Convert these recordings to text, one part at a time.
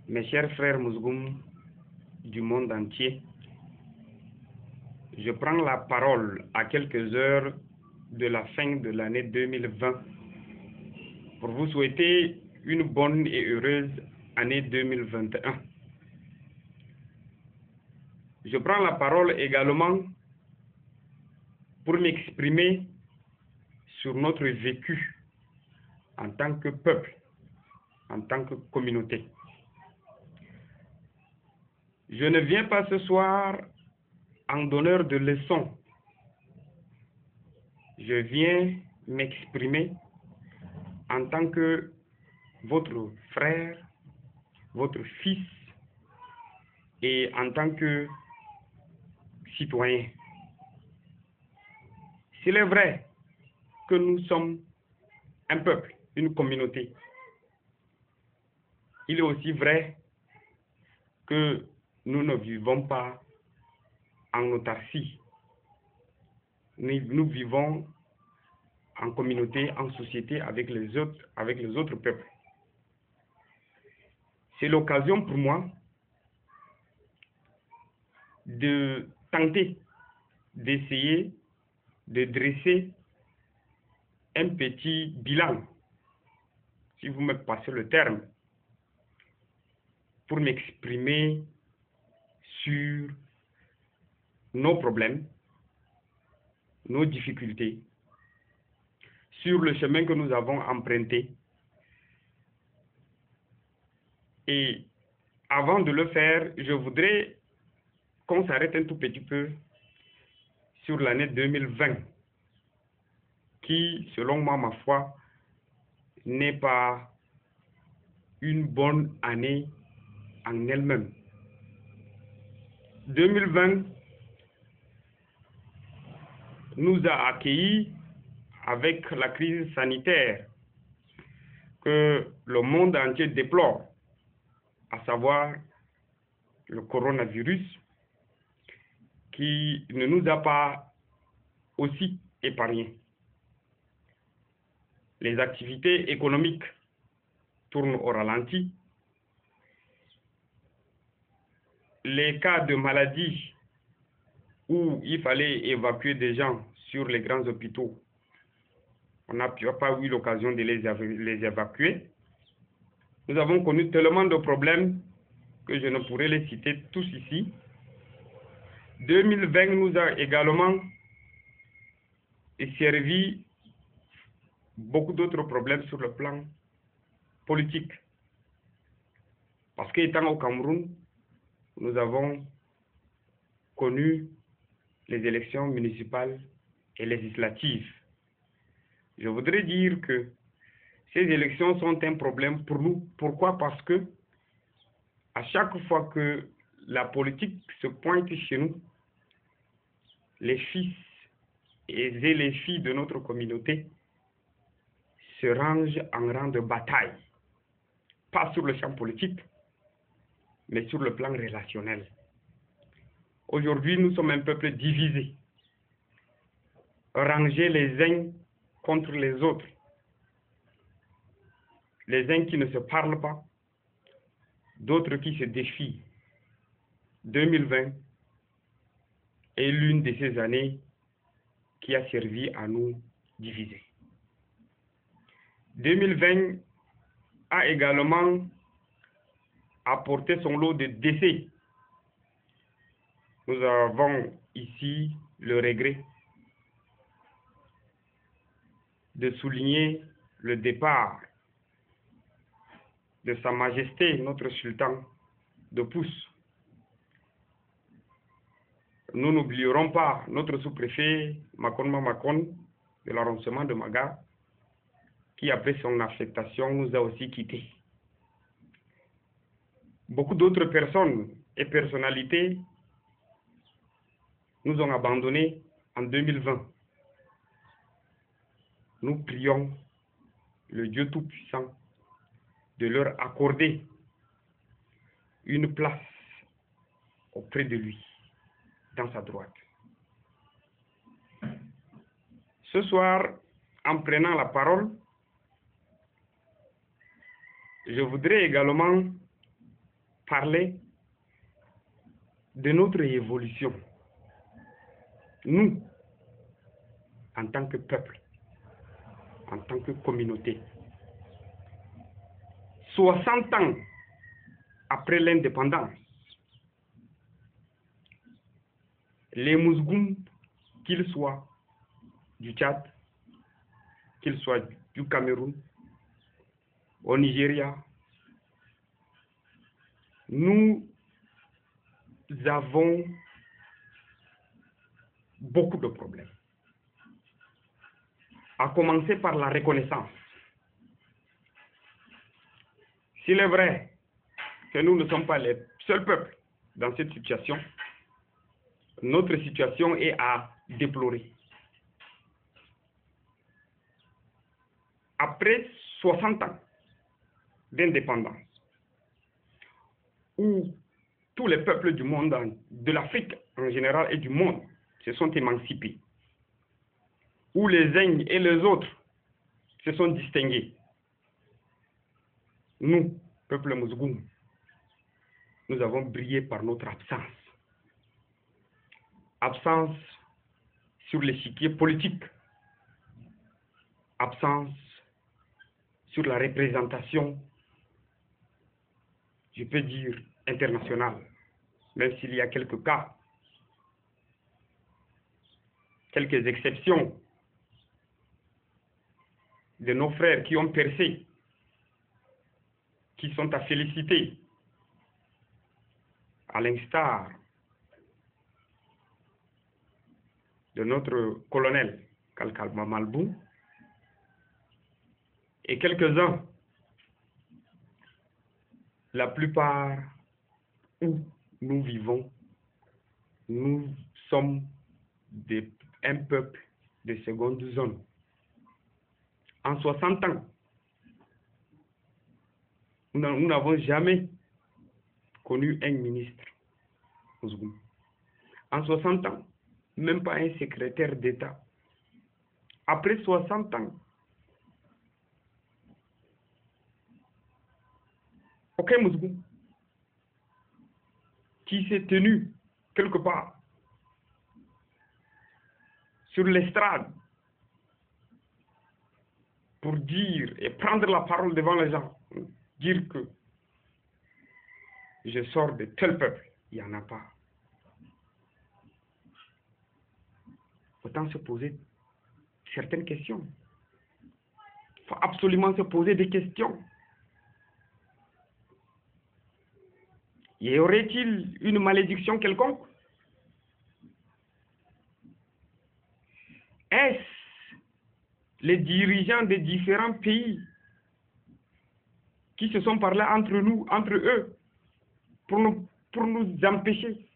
Mes chers frères Mousgoum du monde entier, je prends la parole à quelques heures de la fin de l'année 2020 pour vous souhaiter une bonne et heureuse année 2021. Je prends la parole également pour m'exprimer sur notre vécu en tant que peuple, en tant que communauté. Je ne viens pas ce soir en donneur de leçons. Je viens m'exprimer en tant que votre frère, votre fils et en tant que citoyen. S'il est vrai que nous sommes un peuple, une communauté, il est aussi vrai que nous ne vivons pas en autarcie. Nous vivons en communauté, en société avec les autres peuples. C'est l'occasion pour moi de tenter d'essayer de dresser un petit bilan, si vous me passez le terme, pour m'exprimer sur nos problèmes, nos difficultés, sur le chemin que nous avons emprunté. Et avant de le faire, je voudrais qu'on s'arrête un tout petit peu sur l'année 2020, qui, selon moi, ma foi, n'est pas une bonne année en elle-même. 2020 nous a accueillis avec la crise sanitaire que le monde entier déplore, à savoir le coronavirus, qui ne nous a pas aussi épargnés. Les activités économiques tournent au ralenti. Les cas de maladie où il fallait évacuer des gens sur les grands hôpitaux, on n'a pas eu l'occasion de les évacuer. Nous avons connu tellement de problèmes que je ne pourrais les citer tous ici. 2020 nous a également servi beaucoup d'autres problèmes sur le plan politique. Parce qu'étant au Cameroun, nous avons connu les élections municipales et législatives. Je voudrais dire que ces élections sont un problème pour nous. Pourquoi? Parce que à chaque fois que la politique se pointe chez nous, les fils et les filles de notre communauté se rangent en rang de bataille. Pas sur le champ politique, mais sur le plan relationnel. Aujourd'hui, nous sommes un peuple divisé, rangés les uns contre les autres. Les uns qui ne se parlent pas, d'autres qui se défient. 2020 est l'une de ces années qui a servi à nous diviser. 2020 a également apporté son lot de décès. Nous avons ici le regret de souligner le départ de Sa Majesté, notre sultan de Pousse. Nous n'oublierons pas notre sous-préfet Makon Mamakon de l'arrondissement de Maga, qui après son affectation nous a aussi quittés. Beaucoup d'autres personnes et personnalités nous ont abandonnés en 2020. Nous prions le Dieu Tout-Puissant de leur accorder une place auprès de lui, dans sa droite. Ce soir, en prenant la parole, je voudrais également parler de notre évolution. Nous, en tant que peuple, en tant que communauté, 60 ans après l'indépendance, les Mousgoum, qu'ils soient du Tchad, qu'ils soient du Cameroun, au Nigeria, nous avons beaucoup de problèmes. À commencer par la reconnaissance. S'il est vrai que nous ne sommes pas les seuls peuples dans cette situation, notre situation est à déplorer. Après 60 ans d'indépendance, où tous les peuples du monde, de l'Afrique en général et du monde, se sont émancipés, où les uns et les autres se sont distingués, nous, peuple Mousgoum, nous avons brillé par notre absence. Absence sur l'échiquier politique, absence sur la représentation, je peux dire, internationale, même s'il y a quelques cas, quelques exceptions de nos frères qui ont percé, qui sont à féliciter, à l'instar de notre colonel Kalkalma Malbou et quelques-uns, la plupart où nous vivons, nous sommes un peuple de seconde zone. En 60 ans, nous n'avons jamais connu un ministre. En 60 ans, même pas un secrétaire d'État. Après 60 ans, aucun Mousgoum qui s'est tenu quelque part sur l'estrade pour dire et prendre la parole devant les gens, dire que je sors de tel peuple, il n'y en a pas. Autant se poser certaines questions. Il faut absolument se poser des questions. Y aurait-il une malédiction quelconque? Est-ce les dirigeants des différents pays qui se sont parlé entre eux, pour nous empêcher?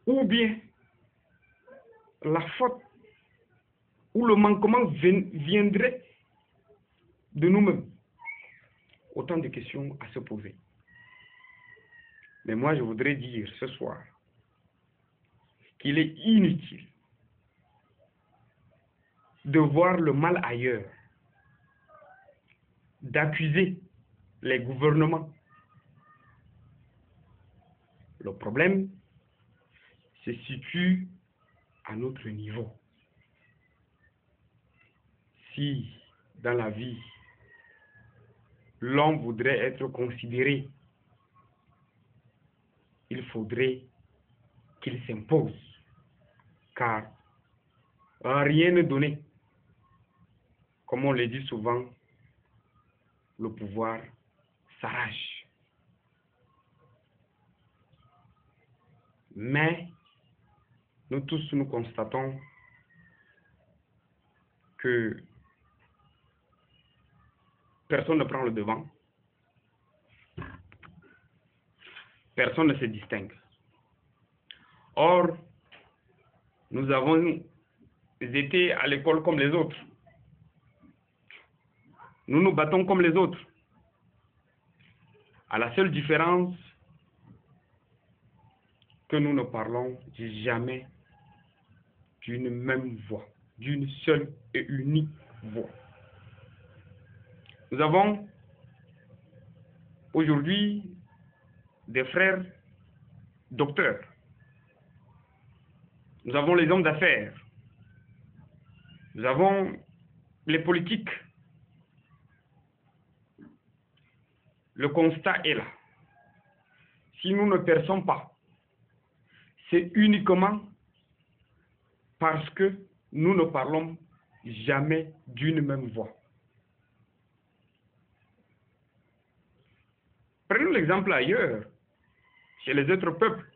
Ou bien la faute ou le manquement viendrait de nous-mêmes? Autant de questions à se poser. Mais moi, je voudrais dire ce soir qu'il est inutile de voir le mal ailleurs, d'accuser les gouvernements. Le problème se situe à notre niveau. Si dans la vie, l'homme voudrait être considéré, il faudrait qu'il s'impose, car rien n'est donné. Comme on le dit souvent, le pouvoir s'arrache. Mais nous tous, nous constatons que personne ne prend le devant, personne ne se distingue. Or, nous avons été à l'école comme les autres. Nous nous battons comme les autres. À la seule différence que nous ne parlons jamais d'une même voix, d'une seule et unique voix. Nous avons aujourd'hui des frères docteurs. Nous avons les hommes d'affaires. Nous avons les politiques. Le constat est là. Si nous ne perçons pas, c'est uniquement parce que nous ne parlons jamais d'une même voix. Prenons l'exemple ailleurs, chez les autres peuples.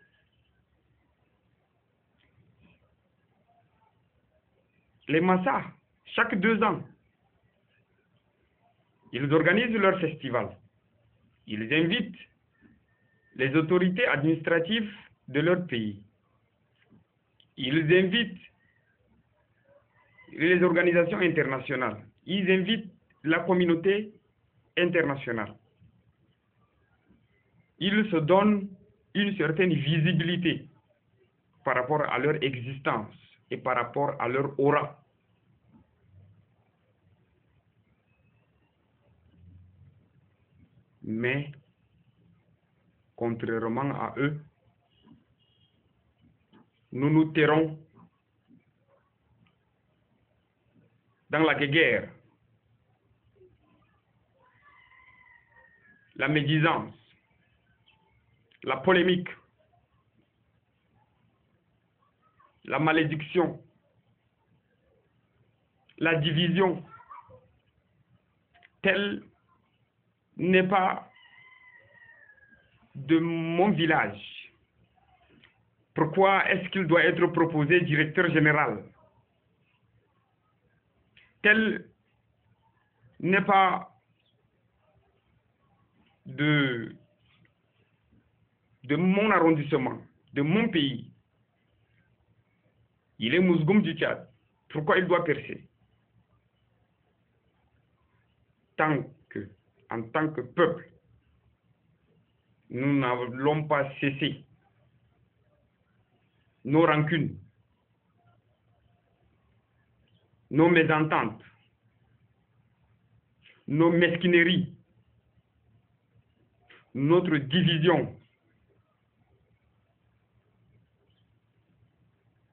Les Massas, chaque 2 ans, ils organisent leur festival. Ils invitent les autorités administratives de leur pays. Ils invitent les organisations internationales. Ils invitent la communauté internationale. Ils se donnent une certaine visibilité par rapport à leur existence et par rapport à leur aura. Mais, contrairement à eux, nous nous tairons dans la guerre, la médisance, la polémique, la malédiction, la division. Tel n'est pas de mon village. Pourquoi est-ce qu'il doit être proposé directeur général? Tel n'est pas de mon arrondissement, de mon pays. Il est Mousgoum du Tchad. Pourquoi il doit percer? En tant que peuple, nous n'allons pas cesser nos rancunes, nos mésententes, nos mesquineries, notre division.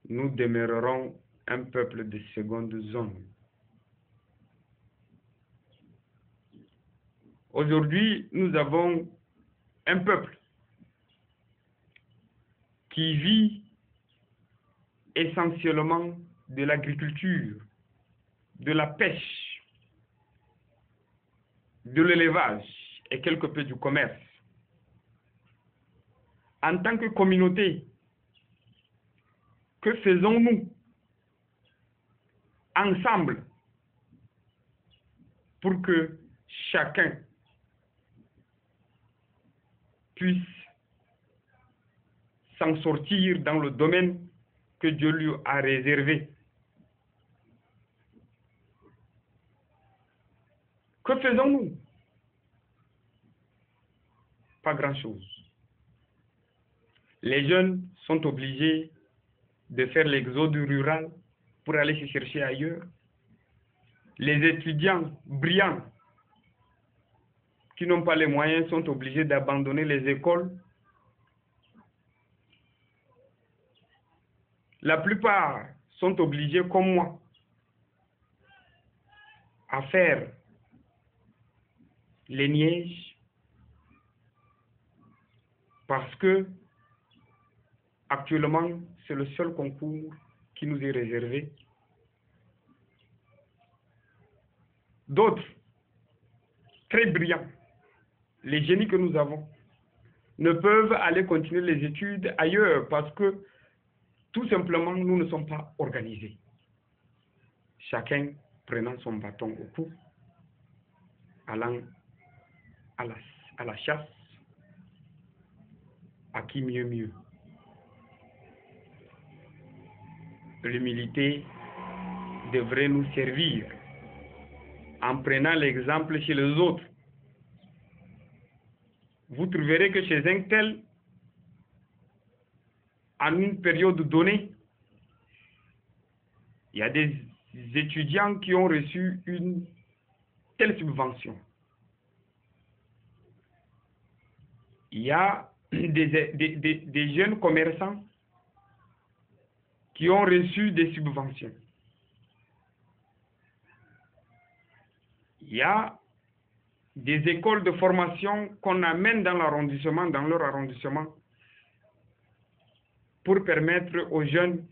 Nous demeurerons un peuple de seconde zone. Aujourd'hui, nous avons un peuple qui vit essentiellement de l'agriculture, de la pêche, de l'élevage et quelque peu du commerce. En tant que communauté, que faisons-nous ensemble pour que chacun puisse s'en sortir dans le domaine que Dieu lui a réservé? Que faisons-nous? Pas grand-chose. Les jeunes sont obligés de faire l'exode rural pour aller se chercher ailleurs. Les étudiants brillants qui n'ont pas les moyens sont obligés d'abandonner les écoles. La plupart sont obligés, comme moi, à faire les niaises parce que actuellement, c'est le seul concours qui nous est réservé. D'autres, très brillants, les génies que nous avons, ne peuvent aller continuer les études ailleurs parce que tout simplement, nous ne sommes pas organisés. Chacun prenant son bâton au cou, allant à la chasse, à qui mieux. L'humilité devrait nous servir en prenant l'exemple chez les autres. Vous trouverez que chez un tel, en une période donnée, il y a des étudiants qui ont reçu une telle subvention. il y a des jeunes commerçants qui ont reçu des subventions. Il y a des écoles de formation qu'on amène dans l'arrondissement, dans leur arrondissement, pour permettre aux jeunes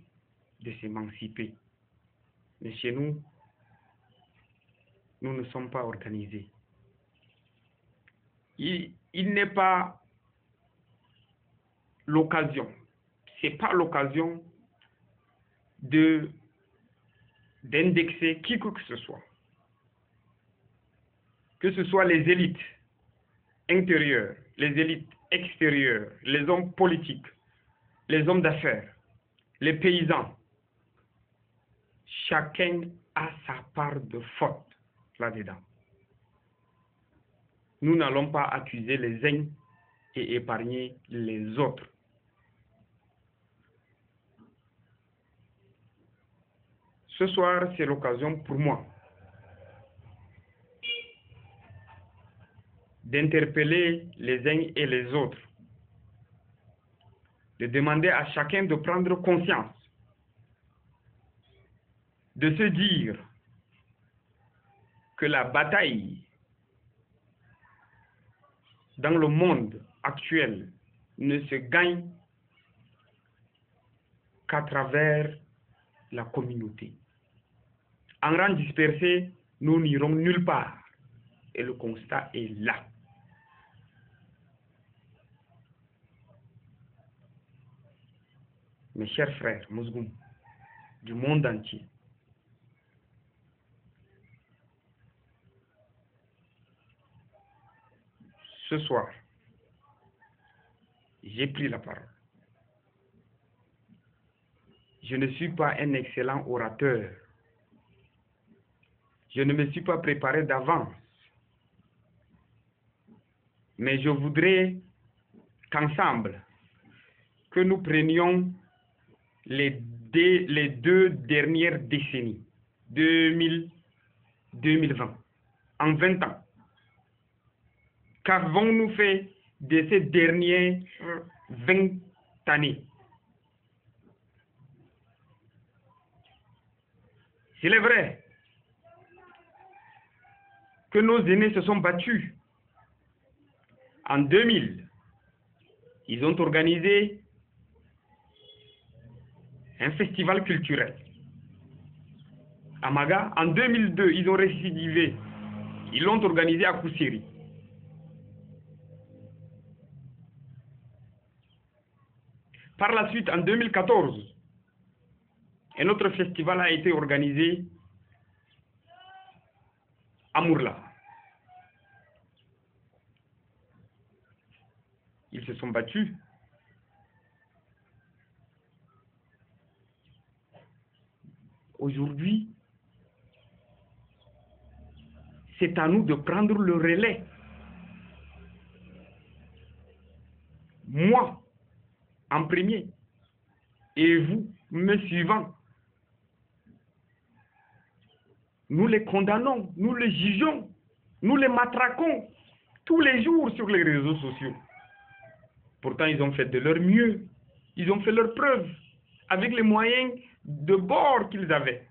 de s'émanciper. Mais chez nous, nous ne sommes pas organisés. Il n'est pas l'occasion, ce n'est pas l'occasion d'indexer qui que ce soit les élites intérieures, les élites extérieures, les hommes politiques, les hommes d'affaires, les paysans. Chacun a sa part de faute là-dedans. Nous n'allons pas accuser les uns et épargner les autres. Ce soir, c'est l'occasion pour moi d'interpeller les uns et les autres, de demander à chacun de prendre conscience, de se dire que la bataille dans le monde actuel ne se gagne qu'à travers la communauté. En rang dispersé, nous n'irons nulle part. Et le constat est là. Mes chers frères Mousgoum du monde entier, ce soir, j'ai pris la parole. Je ne suis pas un excellent orateur. Je ne me suis pas préparé d'avance. Mais je voudrais qu'ensemble, que nous prenions les deux dernières décennies, 2000-2020, en 20 ans. Qu'avons-nous fait de ces dernières 20 années? Il est vrai que nos aînés se sont battus. En 2000, ils ont organisé un festival culturel. À Maga, en 2002, ils ont récidivé. Ils l'ont organisé à Koussiri. Par la suite, en 2014, un autre festival a été organisé à Mourla. Ils se sont battus. Aujourd'hui, c'est à nous de prendre le relais. Moi, en premier, et vous, me suivant. Nous les condamnons, nous les jugeons, nous les matraquons tous les jours sur les réseaux sociaux. Pourtant, ils ont fait de leur mieux. Ils ont fait leurs preuves avec les moyens de bord qu'ils avaient.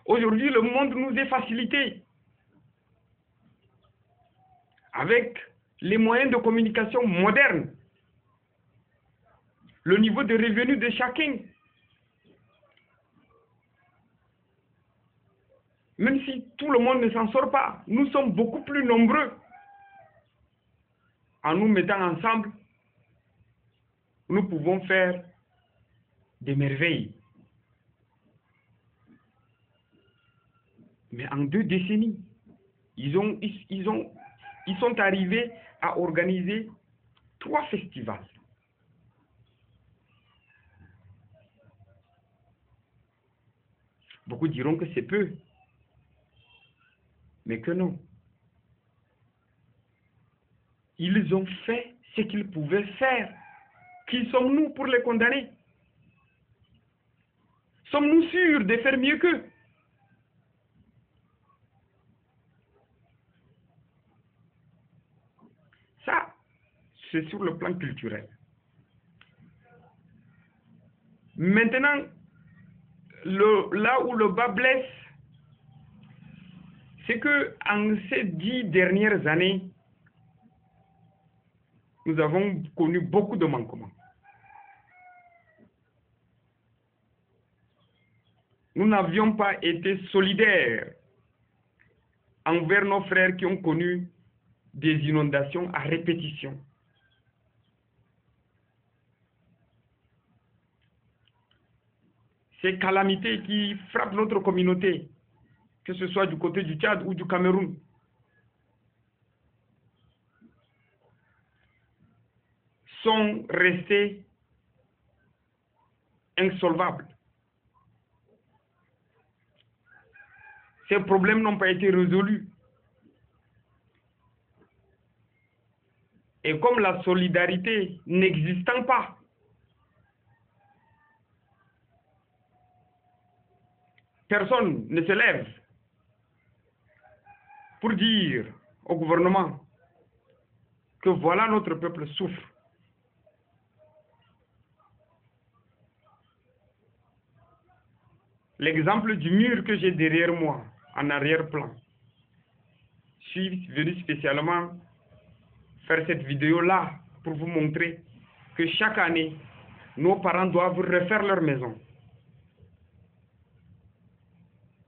Aujourd'hui, le monde nous est facilité. Avec les moyens de communication modernes, le niveau de revenu de chacun, même si tout le monde ne s'en sort pas, nous sommes beaucoup plus nombreux. En nous mettant ensemble, nous pouvons faire des merveilles. Mais en 2 décennies, ils sont arrivés à organiser 3 festivals. Beaucoup diront que c'est peu, mais que non. Ils ont fait ce qu'ils pouvaient faire. Qui sommes-nous pour les condamner? Sommes-nous sûrs de faire mieux qu'eux? Ça, c'est sur le plan culturel. Maintenant, là où le bas blesse, c'est que en ces 10 dernières années, nous avons connu beaucoup de manquements. Nous n'avions pas été solidaires envers nos frères qui ont connu des inondations à répétition. Ces calamités qui frappent notre communauté, que ce soit du côté du Tchad ou du Cameroun, sont restées insolvables. Ces problèmes n'ont pas été résolus. Et comme la solidarité n'existant pas, personne ne se lève pour dire au gouvernement que voilà, notre peuple souffre. L'exemple du mur que j'ai derrière moi, en arrière-plan, je suis venu spécialement faire cette vidéo-là pour vous montrer que chaque année, nos parents doivent refaire leur maison.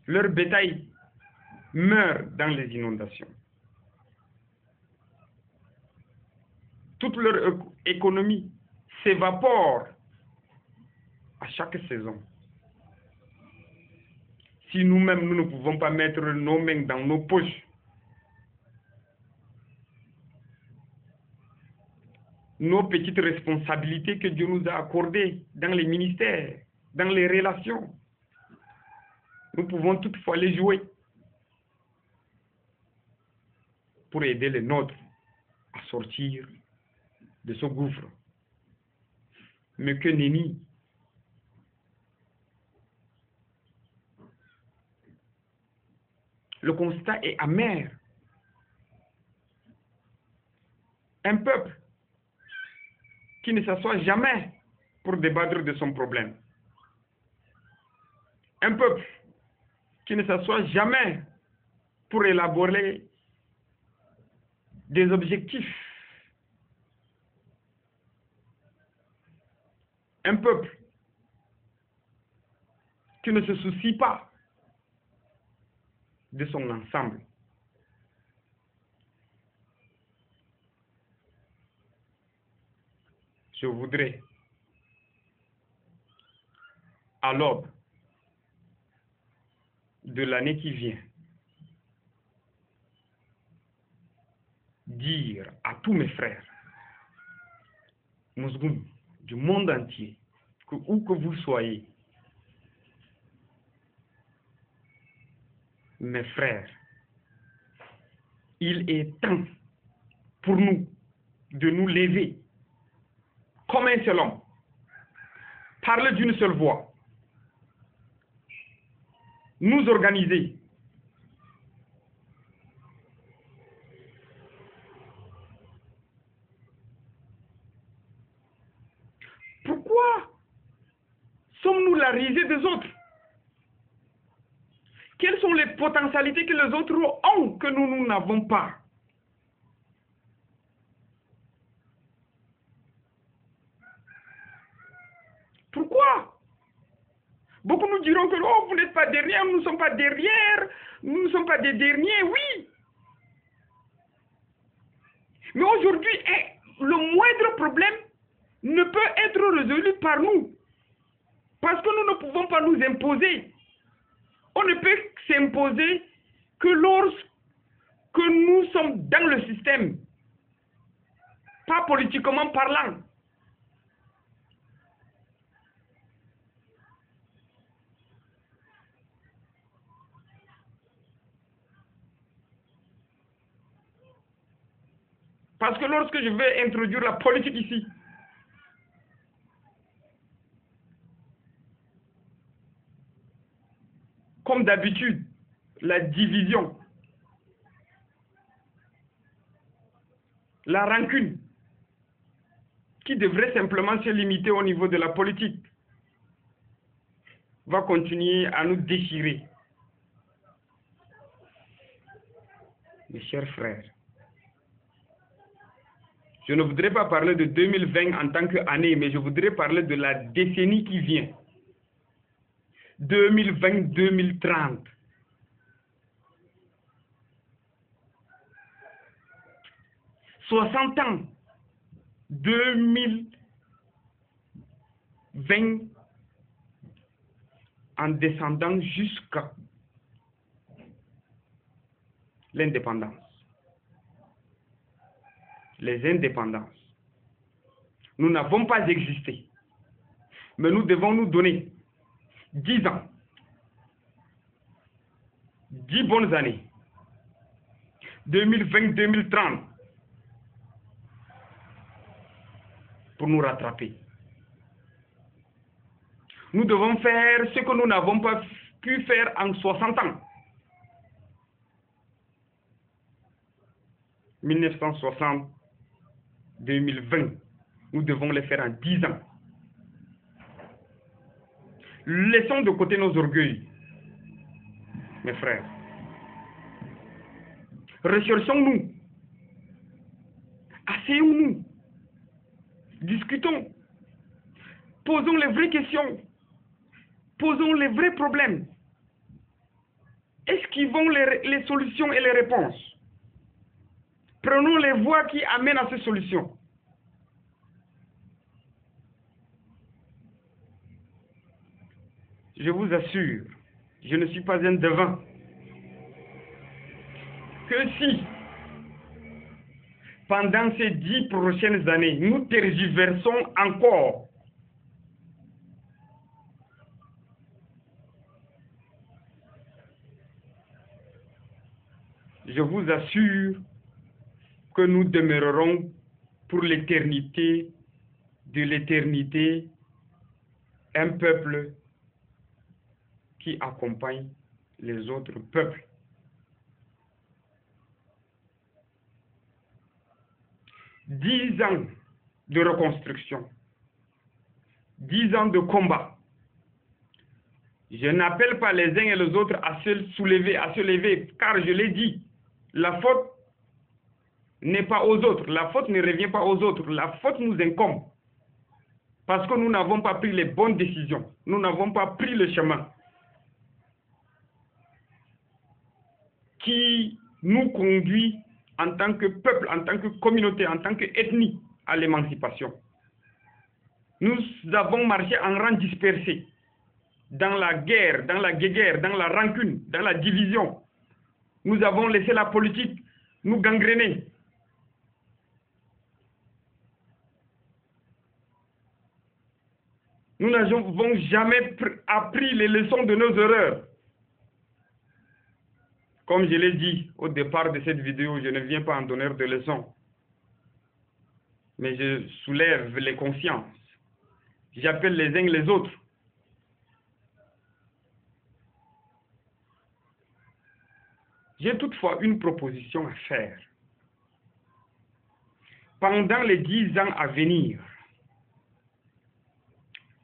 Leur bétail meurt dans les inondations. Toute leur économie s'évapore à chaque saison. Si nous-mêmes, nous ne pouvons pas mettre nos mains dans nos poches, nos petites responsabilités que Dieu nous a accordées dans les ministères, dans les relations, nous pouvons toutefois les jouer pour aider les nôtres à sortir de ce gouffre. Mais que nenni! Le constat est amer. Un peuple qui ne s'assoit jamais pour débattre de son problème. Un peuple qui ne s'assoit jamais pour élaborer des objectifs. Un peuple qui ne se soucie pas de son ensemble. Je voudrais, à l'aube de l'année qui vient, dire à tous mes frères, Mousgoum, du monde entier, que où que vous soyez, mes frères, il est temps pour nous de nous lever comme un seul homme, parler d'une seule voix, nous organiser. Pourquoi sommes-nous la risée des autres? Quelles sont les potentialités que les autres ont que nous n'avons pas? Pourquoi? Beaucoup nous diront que oh, vous n'êtes pas derrière, nous ne sommes pas derrière, nous ne sommes pas des derniers, oui. Mais aujourd'hui, le moindre problème ne peut être résolu par nous. Parce que nous ne pouvons pas nous imposer. On ne peut s'imposer que lorsque nous sommes dans le système, pas politiquement parlant. Parce que lorsque je vais introduire la politique ici, comme d'habitude, la division, la rancune, qui devrait simplement se limiter au niveau de la politique, va continuer à nous déchirer. Mes chers frères, je ne voudrais pas parler de 2020 en tant qu'année, mais je voudrais parler de la décennie qui vient. 2020-2030. « 60 ans. 2020 en descendant jusqu'à l'indépendance. Les indépendances. Nous n'avons pas existé. Mais nous devons nous donner 10 ans. 10 bonnes années. 2020-2030. Pour nous rattraper. Nous devons faire ce que nous n'avons pas pu faire en 60 ans. 1960-2020. Nous devons les faire en 10 ans. Laissons de côté nos orgueils, mes frères. Recherchons-nous. Asseyons-nous. Discutons. Posons les vraies questions. Posons les vrais problèmes. Esquivons les solutions et les réponses. Prenons les voies qui amènent à ces solutions. Je vous assure, je ne suis pas un devin, que si, pendant ces 10 prochaines années, nous tergiversons encore, je vous assure que nous demeurerons pour l'éternité de l'éternité un peuple qui accompagne les autres peuples. « 10 ans de reconstruction, 10 ans de combat. Je n'appelle pas les uns et les autres à se soulever, à se lever, car je l'ai dit, la faute n'est pas aux autres, la faute ne revient pas aux autres, la faute nous incombe. Parce que nous n'avons pas pris les bonnes décisions, nous n'avons pas pris le chemin qui nous conduit en tant que peuple, en tant que communauté, en tant qu'ethnie à l'émancipation. Nous avons marché en rang dispersé, dans la guerre, dans la guéguerre, dans la rancune, dans la division. Nous avons laissé la politique nous gangréner. Nous n'avons jamais appris les leçons de nos erreurs. Comme je l'ai dit au départ de cette vidéo, je ne viens pas en donneur de leçons. Mais je soulève les consciences. J'appelle les uns les autres. J'ai toutefois une proposition à faire. Pendant les 10 ans à venir,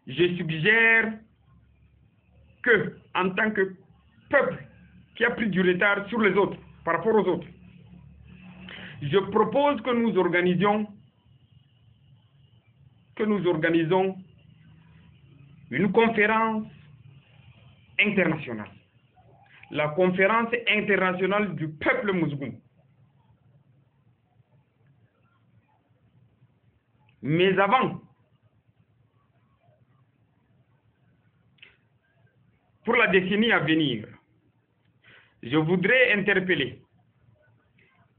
je suggère que, en tant que peuple qui a pris du retard sur les autres, par rapport aux autres, je propose que nous organisons une conférence internationale. La conférence internationale du peuple mousgoum. Mais avant, pour la décennie à venir, je voudrais interpeller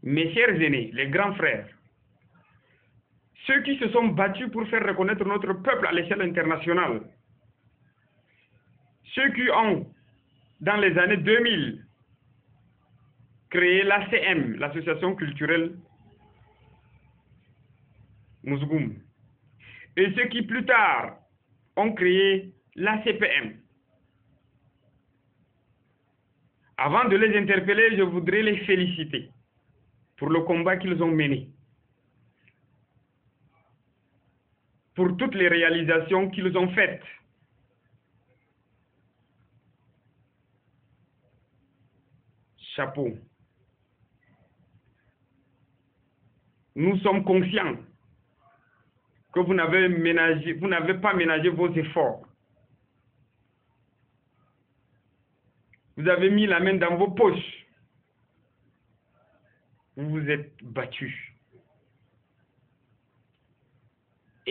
mes chers aînés, les grands frères, ceux qui se sont battus pour faire reconnaître notre peuple à l'échelle internationale, ceux qui ont, dans les années 2000, créé l'ACM, l'Association culturelle Mousgoum, et ceux qui plus tard ont créé l'ACPM. Avant de les interpeller, je voudrais les féliciter pour le combat qu'ils ont mené. pour toutes les réalisations qu'ils ont faites. Chapeau. Nous sommes conscients que vous n'avez pas ménagé vos efforts. Vous avez mis la main dans vos poches. Vous vous êtes battus.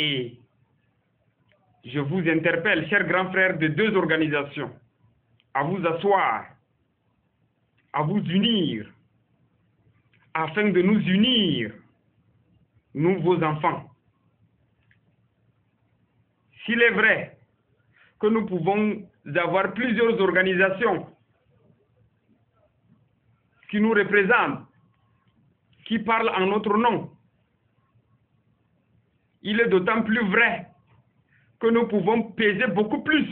Et je vous interpelle, chers grands frères de deux organisations, à vous asseoir, à vous unir, afin de nous unir, nous, vos enfants. S'il est vrai que nous pouvons avoir plusieurs organisations qui nous représentent, qui parlent en notre nom, il est d'autant plus vrai que nous pouvons peser beaucoup plus